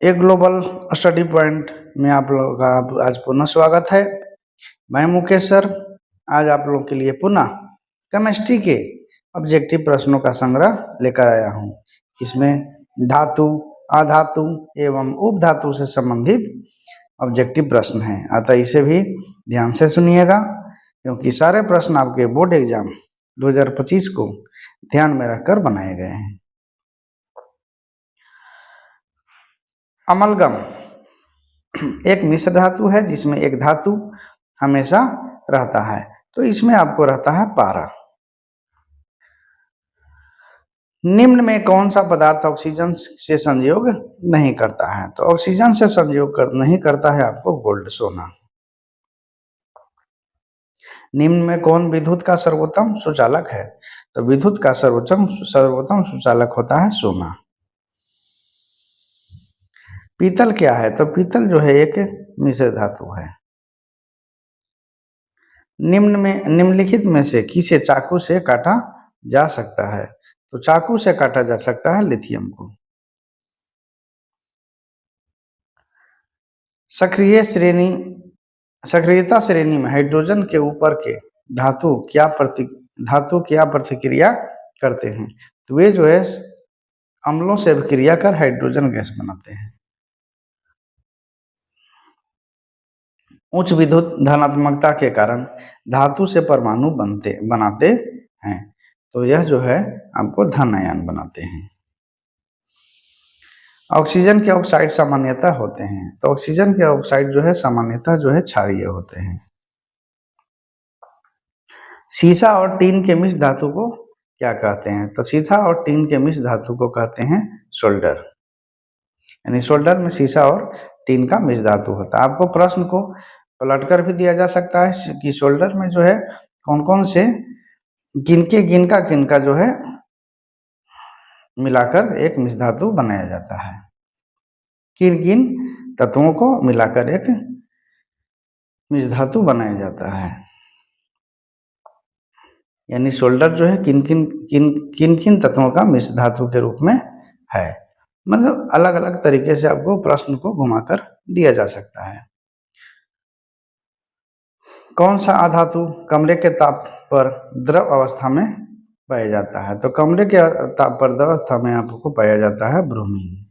एक global study point में आप लोगों का आज पुनः स्वागत है। मैं मुकेश सर आज आप लोगों के लिए पुनः केमिस्ट्री के ऑब्जेक्टिव प्रश्नों का संग्रह लेकर आया हूं। इसमें धातु, अधातु एवं उपधातु से संबंधित ऑब्जेक्टिव प्रश्न हैं, अतः इसे भी ध्यान से सुनिएगा क्योंकि सारे प्रश्न आपके बोर्ड एग्जाम 2025 को ध्यान में रखकर बनाए गए हैं। अमलगम एक मिश्र धातु है जिसमें एक धातु हमेशा रहता है, तो इसमें आपको रहता है पारा। निम्न में कौन सा पदार्थ ऑक्सीजन से संयोग नहीं करता है? तो ऑक्सीजन से संयोग नहीं करता है आपको गोल्ड, सोना। निम्न में कौन विद्युत का सर्वोत्तम सुचालक है? तो विद्युत का सर्वोत्तम सुचालक होता है सोना। पीतल क्या है? तो पीतल जो है एक मिश्र धातु है। निम्नलिखित में से किसे चाकू से काटा जा सकता है? तो चाकू से काटा जा सकता है लिथियम को। सक्रियता श्रेणी में हाइड्रोजन के ऊपर के धातु क्या प्रतिक्रिया करते हैं? तो वे जो है अम्लों से अभिक्रिया कर हाइड्रोजन गैस बनाते हैं। उच्च विद्युत धनात्मकता के कारण धातु से परमाणु बनाते हैं, तो यह जो है आपको धन आयन बनाते हैं। ऑक्सीजन के ऑक्साइड सामान्यतः होते हैं, तो ऑक्सीजन के ऑक्साइड जो है सामान्यतः जो है क्षारीय होते हैं। सीसा और टीन के मिश्र धातु को क्या कहते हैं? तो सीसा और टीन के मिश्र धातु को कहते हैं सोल्डर। यानी सोल्डर में सीसा और टीन का मिश्र धातु होता है। आपको प्रश्न को पलटकर भी दिया जा सकता है कि सोल्डर में जो है कौन कौन से किनका जो है मिलाकर एक मिश्र धातु बनाया जाता है। किन तत्वों को मिलाकर एक मिश्र धातु बनाया जाता है। यानी सोल्डर जो है किन तत्वों का मिश्र धातु के रूप में है। मतलब अलग अलग तरीके से आपको प्रश्न को घुमाकर दिया जा सकता है। कौन सा अधातु कमरे के ताप पर द्रव अवस्था में पाया जाता है? तो कमरे के ताप पर द्रव अवस्था में आपको पाया जाता है ब्रोमीन।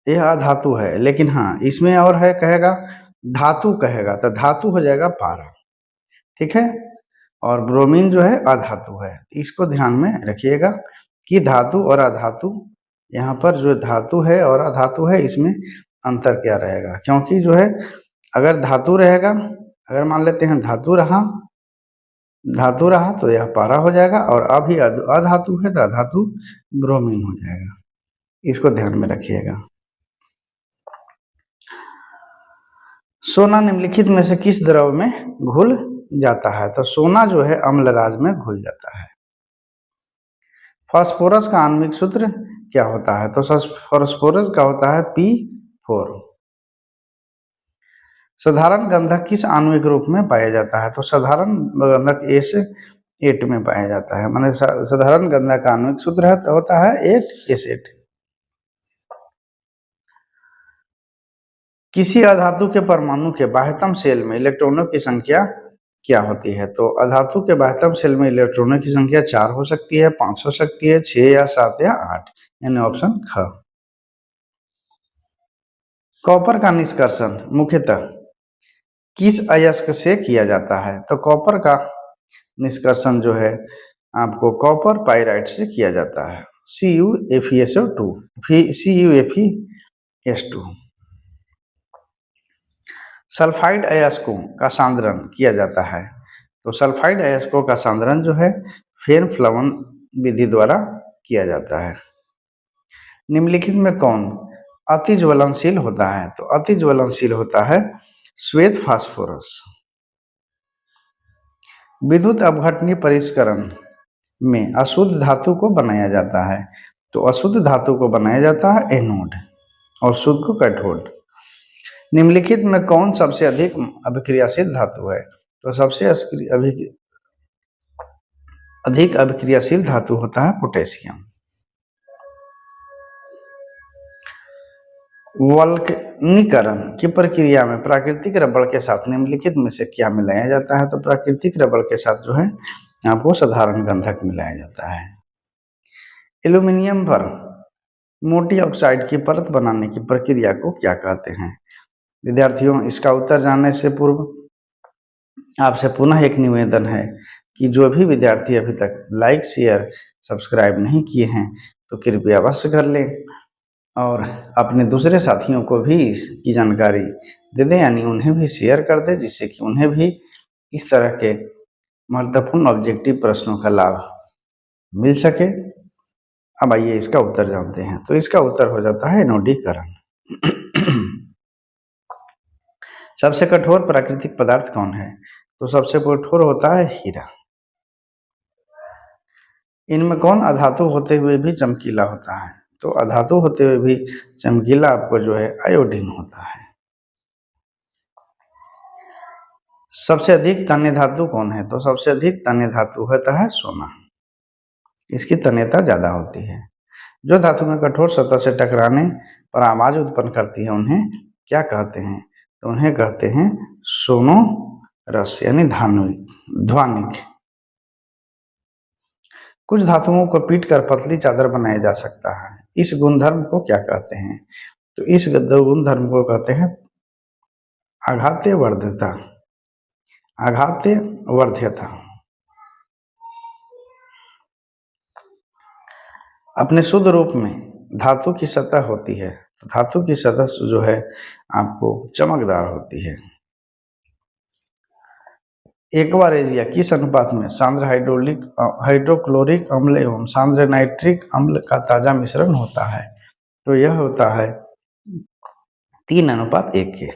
यह अधातु है, लेकिन हाँ इसमें और है, कहेगा धातु कहेगा तो धातु हो जाएगा पारा, ठीक है। और ब्रोमीन जो है अधातु है। इसको ध्यान में रखिएगा कि धातु और अधातु, यहाँ पर जो धातु है और अधातु है इसमें अंतर क्या रहेगा, क्योंकि जो है अगर धातु रहेगा, अगर मान लेते हैं धातु रहा तो यह पारा हो जाएगा, और अभी अधातु है तो अधातु ब्रोमीन हो जाएगा। इसको ध्यान में रखिएगा। सोना निम्नलिखित में से किस द्रव में घुल जाता है? तो सोना जो है अम्लराज में घुल जाता है। फास्फोरस का आणविक सूत्र क्या होता है? तो फास्फोरस का होता है P4। साधारण गंधक किस आणविक रूप में पाया जाता है? तो साधारण गंधक S8 में पाया जाता है। माने साधारण गंधक का आणविक सूत्र होता है 8S8। किसी अधातु के परमाणु के बाह्यतम शेल में इलेक्ट्रॉनों की संख्या क्या होती है? तो अधातु के बाह्यतम शेल में इलेक्ट्रॉनों की संख्या 4 हो सकती है, 5 हो सकती है, 6 या 7 या 8, यानी ऑप्शन ख। कॉपर का निष्कर्षण मुख्यतः किस अयस्क से किया जाता है? तो कॉपर का निष्कर्षण जो है आपको कॉपर पाइराइट से किया जाता है, CuFeS2। सल्फाइड अयस्कों का सांद्रण किया जाता है, तो सल्फाइड अयस्कों का सांद्रण जो है फेन फ्लवन विधि द्वारा किया जाता है। निम्नलिखित में कौन अति ज्वलनशील होता है? तो अति ज्वलनशील होता है श्वेत फास्फोरस। विद्युत अपघटनीय परिष्करण में अशुद्ध धातु को बनाया जाता है, तो अशुद्ध धातु को बनाया जाता है एनोड और शुद्ध को कैथोड। निम्नलिखित में कौन सबसे अधिक अभिक्रियाशील धातु है? तो सबसे अधिक अभिक्रियाशील धातु होता है पोटेशियम। वल्कनीकरण की प्रक्रिया में प्राकृतिक रबड़ के साथ निम्नलिखित में से क्या मिलाया जाता है? तो प्राकृतिक रबड़ के साथ जो है आपको साधारण गंधक मिलाया जाता है। एल्यूमिनियम पर मोटी ऑक्साइड की परत बनाने की प्रक्रिया को क्या कहते हैं? विद्यार्थियों, इसका उत्तर जानने से पूर्व आपसे पुनः एक निवेदन है कि जो भी विद्यार्थी अभी तक लाइक, शेयर, सब्सक्राइब नहीं किए हैं तो कृपया अवश्य कर लें और अपने दूसरे साथियों को भी इसकी जानकारी दे दें, यानी उन्हें भी शेयर कर दें, जिससे कि उन्हें भी इस तरह के महत्वपूर्ण ऑब्जेक्टिव प्रश्नों का लाभ मिल सके। अब आइए इसका उत्तर जानते हैं। तो इसका उत्तर हो जाता है एनोडीकरण। सबसे कठोर प्राकृतिक पदार्थ कौन है? तो सबसे कठोर होता है हीरा। इनमें कौन अधातु होते हुए भी चमकीला होता है? तो अधातु होते हुए भी चमकीला आपको जो है आयोडीन होता है। सबसे अधिक तन्य धातु कौन है? तो सबसे अधिक तन्य धातु होता है सोना। इसकी तन्यता ज्यादा होती है। जो धातु में कठोर सतह से टकराने पर आवाज उत्पन्न करती है उन्हें क्या कहते हैं? तो उन्हें कहते हैं सोनोरस, यानी ध्वनिक। कुछ धातुओं को पीट कर पतली चादर बनाया जा सकता है, इस गुणधर्म को क्या कहते हैं? तो इस गुणधर्म को कहते हैं आघात्य वर्ध्यता। आघात्य वर्ध्यता। अपने शुद्ध रूप में धातु की सतह होती है, तो धातु की सतह जो है आपको चमकदार होती है। एक्वारेजिया किस अनुपात में सांद्र हाइड्रोक्लोरिक अम्ल एवं सांद्र नाइट्रिक अम्ल का ताजा मिश्रण होता है? तो यह होता है 3:1 के।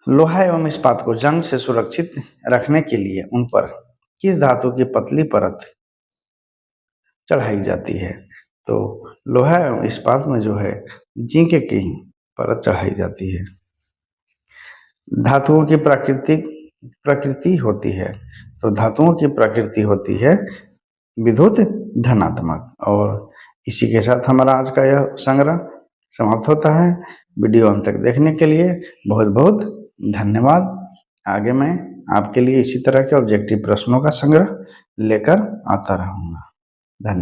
लोहा एवं इस्पात को जंग से सुरक्षित रखने के लिए उन पर किस धातु की पतली परत चढ़ाई जाती है? तो लोहा एवं इस्पात में जो है जिंक की परत चढ़ाई जाती है। धातुओं की प्रकृति होती है, तो धातुओं की प्रकृति होती है विद्युत धनात्मक। और इसी के साथ हमारा आज का यह संग्रह समाप्त होता है। वीडियो अंत तक देखने के लिए बहुत बहुत धन्यवाद। आगे मैं आपके लिए इसी तरह के ऑब्जेक्टिव प्रश्नों का संग्रह लेकर आता रहूँगा। धन्यवाद।